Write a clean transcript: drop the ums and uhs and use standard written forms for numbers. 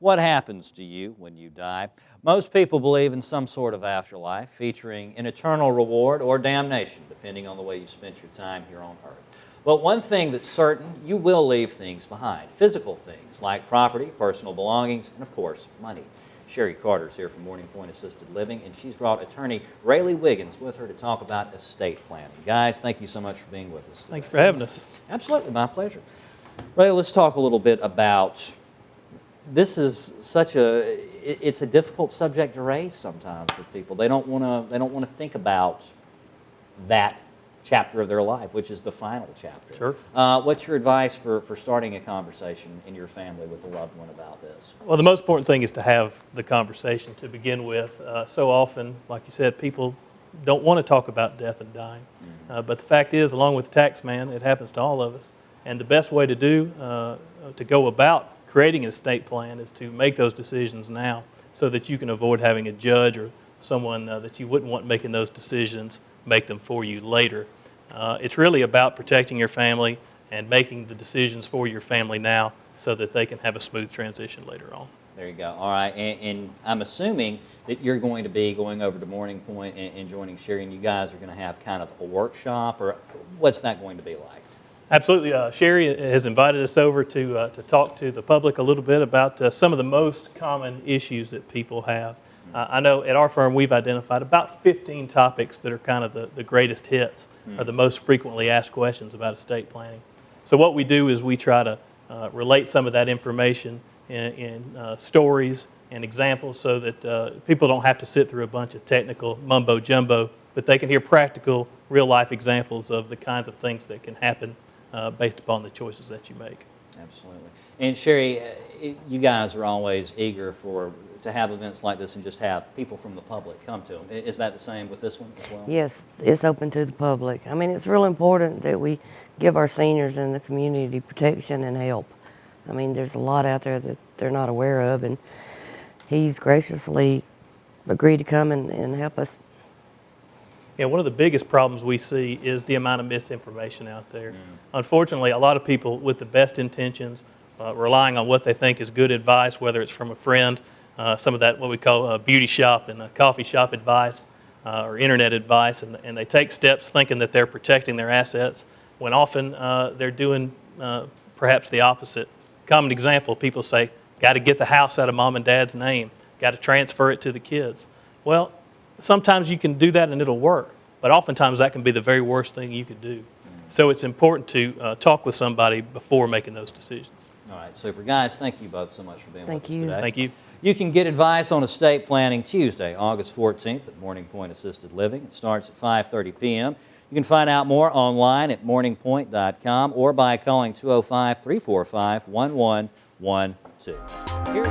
What happens to you when you die? Most people believe in some sort of afterlife featuring an eternal reward or damnation, depending on the way you spent your time here on earth. But one thing that's certain, you will leave things behind. Physical things like property, personal belongings, and of course, money. Sherry Carter's here from Pointe Assisted Living, and she's brought attorney Rayleigh Wiggins with her to talk about estate planning. Guys, thank you so much for being with us today. Thank you for having us. Absolutely, my pleasure. Rayleigh, let's talk a little bit about, this is such it's a difficult subject to raise sometimes with people. They don't want to think about that chapter of their life, which is the final chapter. Sure. What's your advice for starting a conversation in your family with a loved one about this? Well, the most important thing is to have the conversation to begin with. So often, like you said, people don't want to talk about death and dying. But the fact is, along with the tax man, it happens to all of us. And the best way to to go about creating an estate plan is to make those decisions now so that you can avoid having a judge or someone that you wouldn't want making those decisions make them for you later. It's really about protecting your family and making the decisions for your family now so that they can have a smooth transition later on. There you go. All right, and I'm assuming that you're going to be going over to Pointe and joining Sherry, and you guys are going to have kind of a workshop, or what's that going to be like? Absolutely. Sherry has invited us over to talk to the public a little bit about some of the most common issues that people have. I know at our firm we've identified about 15 topics that are kind of the greatest hits, or the most frequently asked questions about estate planning. So what we do is we try to relate some of that information in stories and examples so that people don't have to sit through a bunch of technical mumbo-jumbo, but they can hear practical, real-life examples of the kinds of things that can happen based upon the choices that you make. Absolutely. And Sherry, you guys are always eager to have events like this and just have people from the public come to them. Is that the same with this one as well? Yes, it's open to the public. I mean, it's real important that we give our seniors in the community protection and help. I mean, there's a lot out there that they're not aware of, and he's graciously agreed to come and help us. Yeah, one of the biggest problems we see is the amount of misinformation out there. Unfortunately, a lot of people with the best intentions, relying on what they think is good advice, whether it's from a friend, some of that what we call beauty shop and coffee shop advice, or internet advice, and they take steps thinking that they're protecting their assets, when often they're doing perhaps the opposite. Common example, people say, got to get the house out of mom and dad's name, got to transfer it to the kids. Well, sometimes you can do that and it'll work, but oftentimes that can be the very worst thing you could do. So it's important to talk with somebody before making those decisions. All right, super. Guys, thank you both so much for being with us today. Thank you. You can get advice on estate planning Tuesday, August 14th at Pointe Assisted Living. It starts at 5:30 p.m. You can find out more online at morningpointe.com or by calling 205-345-1112. Here